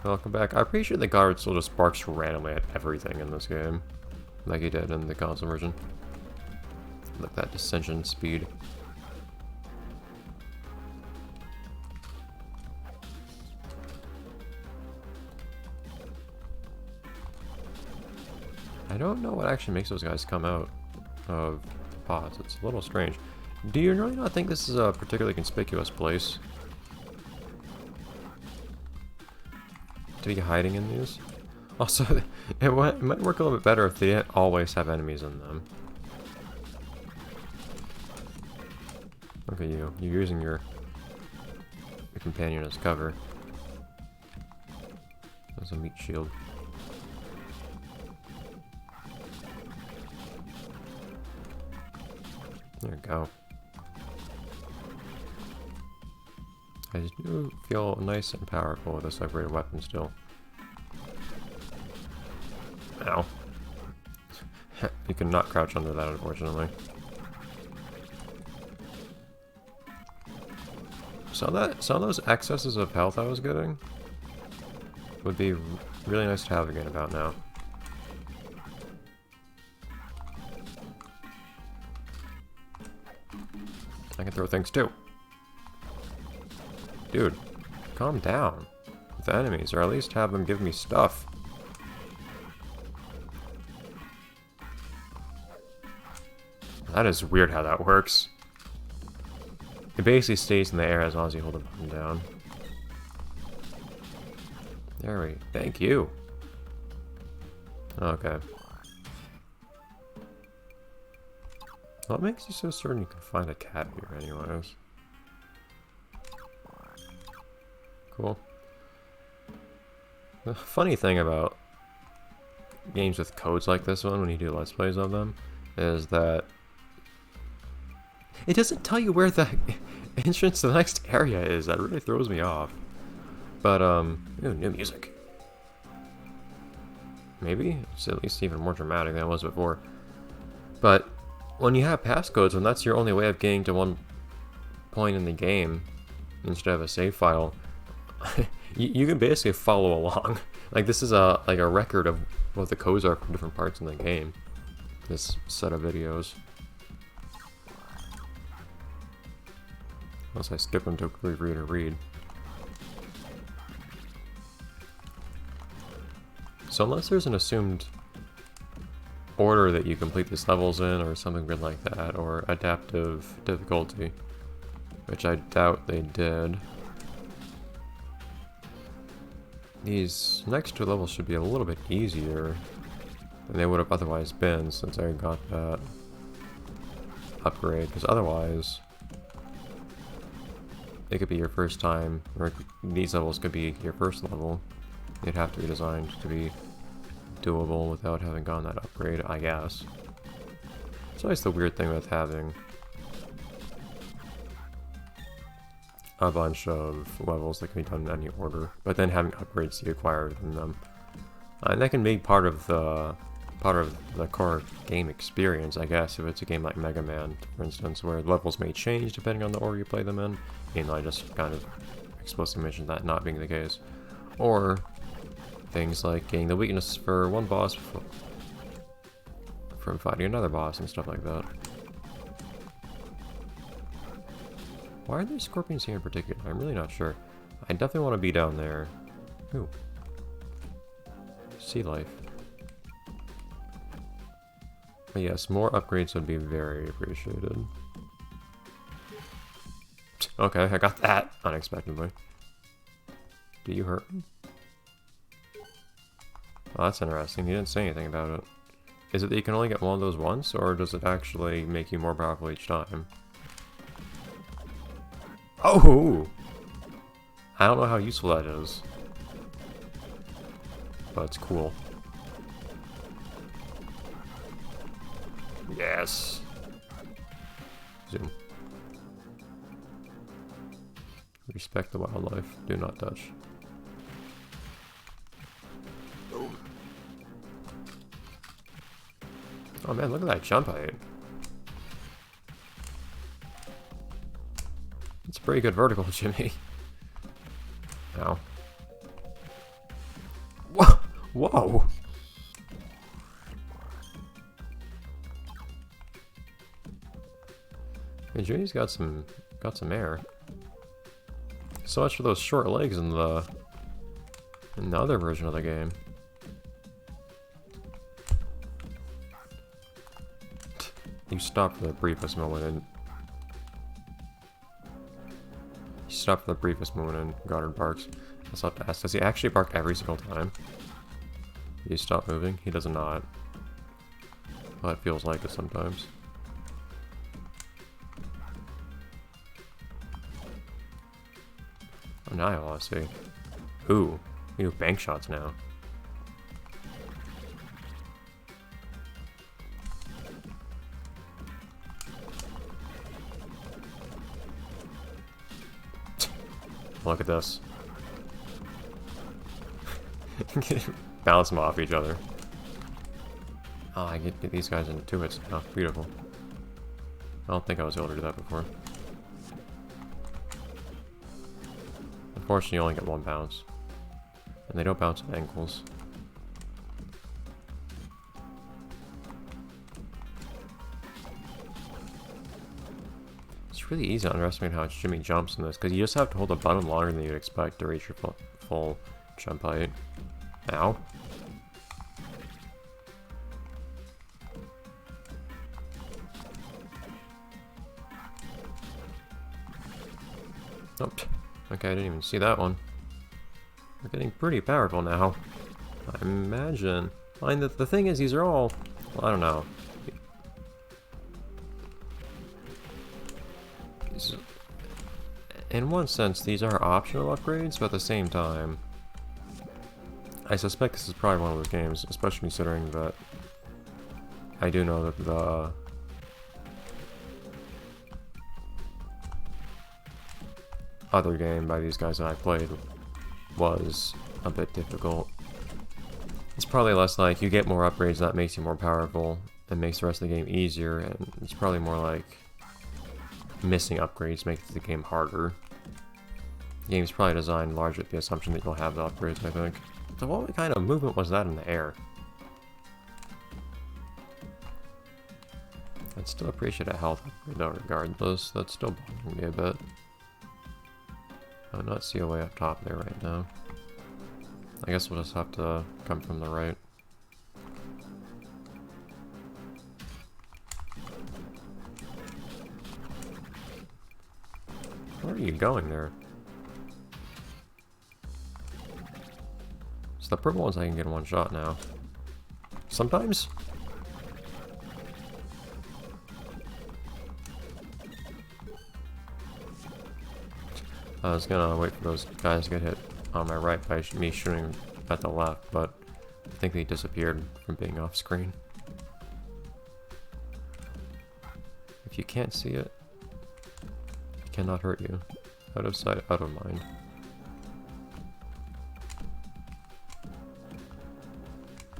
Welcome back. I'm pretty sure the guard still just barks randomly at everything in this game. Like he did in the console version. Like that dissension speed. I don't know what actually makes those guys come out of pods. It's a little strange. Do you really not think this is a particularly conspicuous place to be hiding in these? Also, it might work a little bit better if they didn't always have enemies in them. Look at you. You're using your companion as cover. As a meat shield. There we go. I do feel nice and powerful with a separated weapon still. Ow. You cannot crouch under that, unfortunately. Some of those excesses of health I was getting would be really nice to have again about now. I can throw things too. Dude, calm down with the enemies, or at least have them give me stuff. That is weird how that works. It basically stays in the air as long as you hold the button down. There we go. Thank you. Okay. What makes you so certain you can find a cat here anyways? Cool. The funny thing about games with codes like this one, when you do Let's Plays of them, is that it doesn't tell you where the entrance to the next area is. That really throws me off. But, ooh, new music. Maybe? It's at least even more dramatic than it was before. But when you have passcodes, when that's your only way of getting to one point in the game, instead of a save file, you can basically follow along. Like, this is a record of what the codes are for different parts in the game. This set of videos. Unless I skip them to quickly read. So unless there's an assumed order that you complete these levels in, or something weird like that, or adaptive difficulty, which I doubt they did, these next two levels should be a little bit easier than they would have otherwise been, since I got that upgrade, because otherwise it could be your first time, or these levels could be your first level. They'd have to be designed to be doable without having gotten that upgrade, I guess. It's always the weird thing with having a bunch of levels that can be done in any order, but then having upgrades to acquire within them. And that can be part of the core game experience, I guess, if it's a game like Mega Man, for instance, where levels may change depending on the order you play them in. You know, I just kind of explicitly mentioned that not being the case. Or things like getting the weakness for one boss from fighting another boss and stuff like that. Why are there scorpions here in particular? I'm really not sure. I definitely want to be down there. Ooh. Sea life. But yes, more upgrades would be very appreciated. Okay, I got that unexpectedly. Do you hurt me? Oh, that's interesting. You didn't say anything about it. Is it that you can only get one of those once, or does it actually make you more powerful each time? Oh! I don't know how useful that is. But it's cool. Yes! Zoom. Respect the wildlife. Do not touch. Oh man, look at that jump height. It's pretty good vertical, Jimmy. Ow. Whoa! Hey, Junie's got some air. So much for those short legs in the other version of the game. You stop for the briefest moment and Goddard barks. I just have to ask, does he actually bark every single time? Do you stop moving? He does not. Well, it feels like it sometimes. Oh, now I want to see. Ooh, we do bank shots now. Look at this. Bounce them off each other. Oh, I get these guys into 2 hits now. Beautiful. I don't think I was able to do that before. Unfortunately, you only get 1 bounce. And they don't bounce at ankles. It's really easy to underestimate how much Jimmy jumps in this, because you just have to hold the button longer than you'd expect to reach your full jump height. Ow. Nope. Okay, I didn't even see that one. We're getting pretty powerful now. I imagine. I mean, the thing is, these are all... Well, I don't know. In one sense, these are optional upgrades, but at the same time, I suspect this is probably one of those games, especially considering that I do know that the other game by these guys that I played was a bit difficult. It's probably less like you get more upgrades, that makes you more powerful and makes the rest of the game easier, and it's probably more like missing upgrades makes the game harder. The game's probably designed largely with the assumption that you'll have the upgrades, I think. So what kind of movement was that in the air? I'd still appreciate a health upgrade though regardless. That's still bothering me a bit. I would not see a way up top there right now. I guess we'll just have to come from the right. Where are you going there? So the purple ones I can get in 1 shot now. Sometimes? I was gonna wait for those guys to get hit on my right by me shooting at the left, but I think they disappeared from being off screen. If you can't see it, it cannot hurt you. Out of sight, out of mind.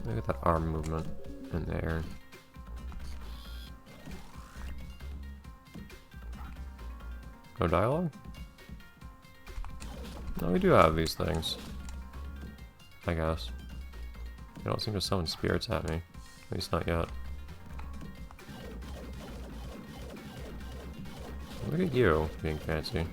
Look at that arm movement in the air. No dialogue? No, we do have these things. I guess. They don't seem to summon spirits at me. At least not yet. Look at you, being fancy.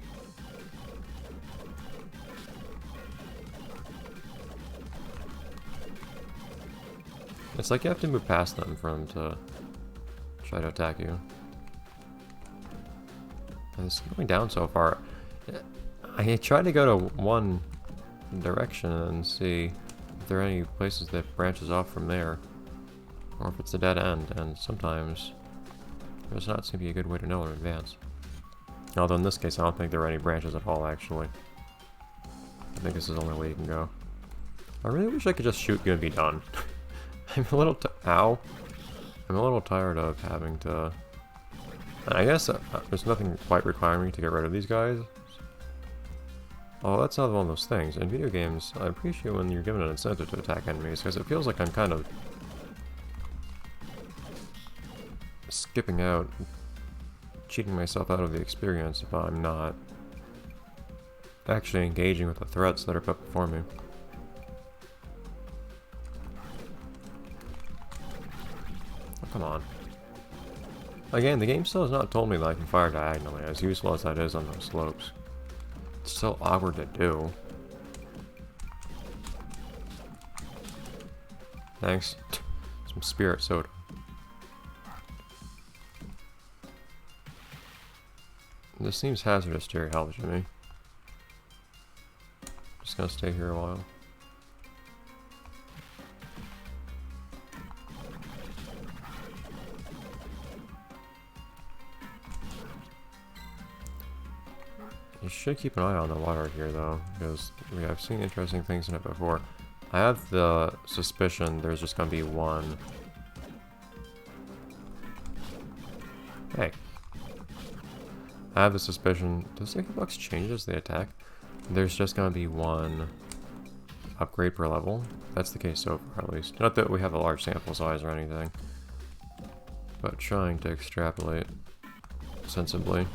It's like you have to move past them for them to try to attack you. And it's going down so far. I tried to go to one direction and see if there are any places that branches off from there. Or if it's a dead end, and sometimes there does not seem to be a good way to know in advance. Although in this case I don't think there are any branches at all actually. I think this is the only way you can go. I really wish I could just shoot you and be done. I'm a little ow. I'm a little tired of having to... And I guess there's nothing quite requiring me to get rid of these guys. Oh, that's not one of those things. In video games, I appreciate when you're given an incentive to attack enemies, because it feels like I'm kind of skipping out, cheating myself out of the experience if I'm not actually engaging with the threats that are put before me. come on. Again, the game still has not told me that I can fire diagonally, as useful as that is on those slopes. It's so awkward to do. Thanks. Some spirit soda. This seems hazardous to your health, Jimmy. Just gonna stay here a while. You should keep an eye on the water here, though, because we have seen interesting things in it before. I have the suspicion there's just gonna be one. Hey. I have the suspicion, does the hitbox change as they attack? There's just gonna be one upgrade per level. That's the case so far, at least. Not that we have a large sample size or anything, but trying to extrapolate sensibly.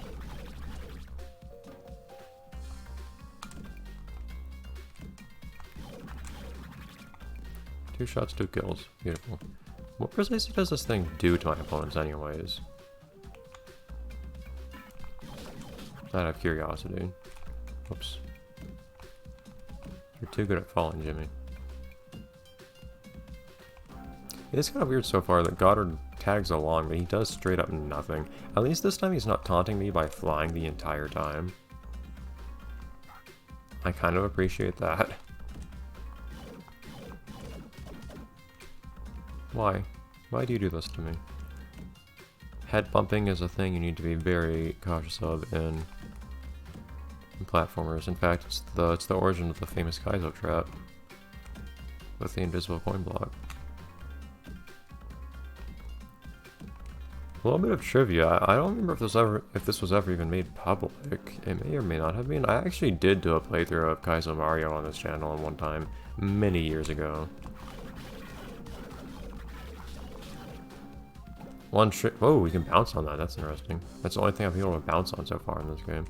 Two shots, 2 kills. Beautiful. What precisely does this thing do to my opponents anyways? Out of curiosity. Oops. You're too good at falling, Jimmy. It's kind of weird so far that Goddard tags along, but he does straight up nothing. At least this time he's not taunting me by flying the entire time. I kind of appreciate that. Why? Why do you do this to me? Head bumping is a thing you need to be very cautious of in platformers. In fact, it's the origin of the famous Kaizo trap with the invisible coin block. A little bit of trivia. I don't remember if this was ever even made public. It may or may not have been. I actually did do a playthrough of Kaizo Mario on this channel at one time, many years ago. One trick. Oh, we can bounce on that. That's interesting. That's the only thing I've been able to bounce on so far in this game.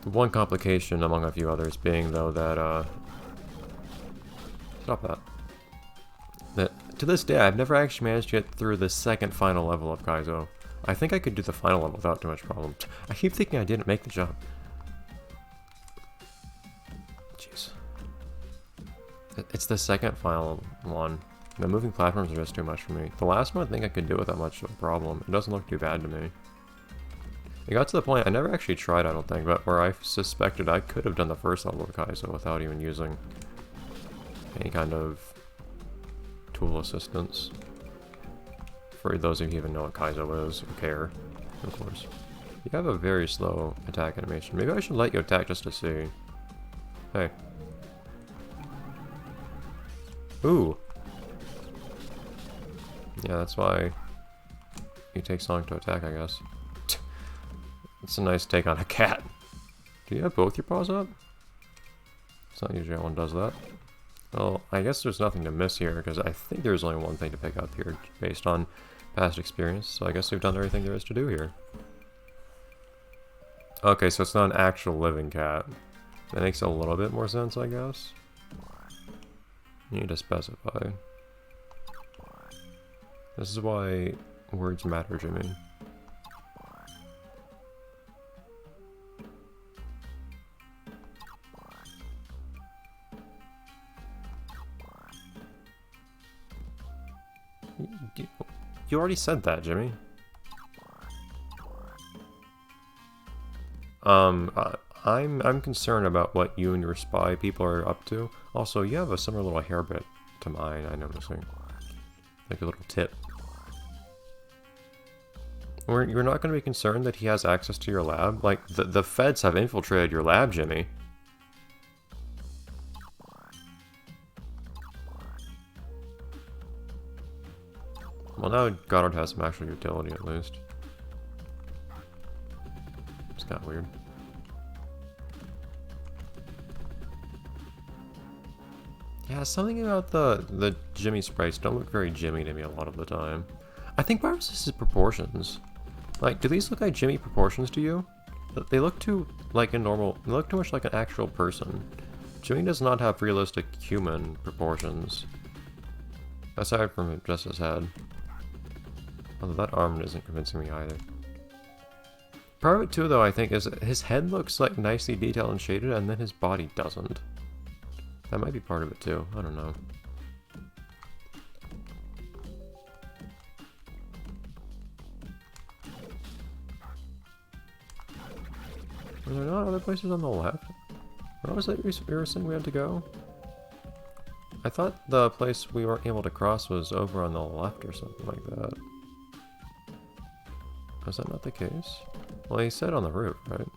The one complication, among a few others, being though that stop that. That to this day I've never actually managed to get through the second final level of Kaizo. I think I could do the final level without too much problem. I keep thinking I didn't make the jump. Jeez. It's the second final one. The moving platforms are just too much for me. The last one I think I could do without much of a problem. It doesn't look too bad to me. It got to the point, I never actually tried, I don't think, but where I suspected I could have done the first level of Kaizo without even using any kind of tool assistance. For those of you who even know what Kaizo is, or care, of course. You have a very slow attack animation. Maybe I should let you attack just to see. Hey. Ooh! Yeah, that's why it takes long to attack, I guess. It's a nice take on a cat. Do you have both your paws up? It's not usually one does that. Well, I guess there's nothing to miss here, because I think there's only one thing to pick up here, based on past experience, so I guess we've done everything there is to do here. Okay, so it's not an actual living cat. That makes a little bit more sense, I guess. You need to specify. This is why words matter, Jimmy. You already said that, Jimmy. I'm concerned about what you and your spy people are up to. Also, you have a similar little hair bit to mine, I'm noticing. Like a little tip. You're not going to be concerned that he has access to your lab? Like, the feds have infiltrated your lab, Jimmy. Well, now Goddard has some actual utility, at least. It's kind of weird. Yeah, something about the Jimmy sprites don't look very Jimmy to me a lot of the time. I think part of this is proportions. Like, do these look like Jimmy proportions to you? They look too like a normal. They look too much like an actual person. Jimmy does not have realistic human proportions. Aside from just his head. Although that arm isn't convincing me either. Part of it too, though, I think, is his head looks like nicely detailed and shaded, and then his body doesn't. That might be part of it too. I don't know. Were there not other places on the left? Where was it we were saying we had to go? I thought the place we weren't able to cross was over on the left or something like that. Was that not the case? Well, he said on the roof, right?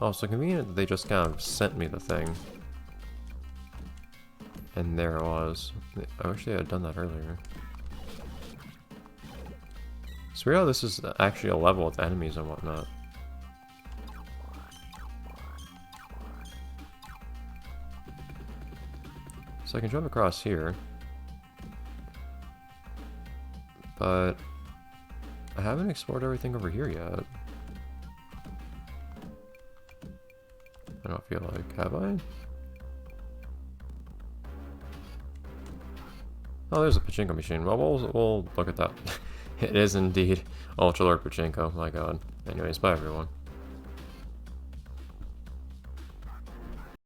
Oh, so convenient that they just kind of sent me the thing. And there it was. I wish they had done that earlier. It's weird how this is actually a level with enemies and whatnot. So I can jump across here. But I haven't explored everything over here yet. I don't feel like, have I? Oh, there's a pachinko machine. Well, we'll look at that. It is indeed Ultra Lord Pachinko, my god. Anyways, bye everyone.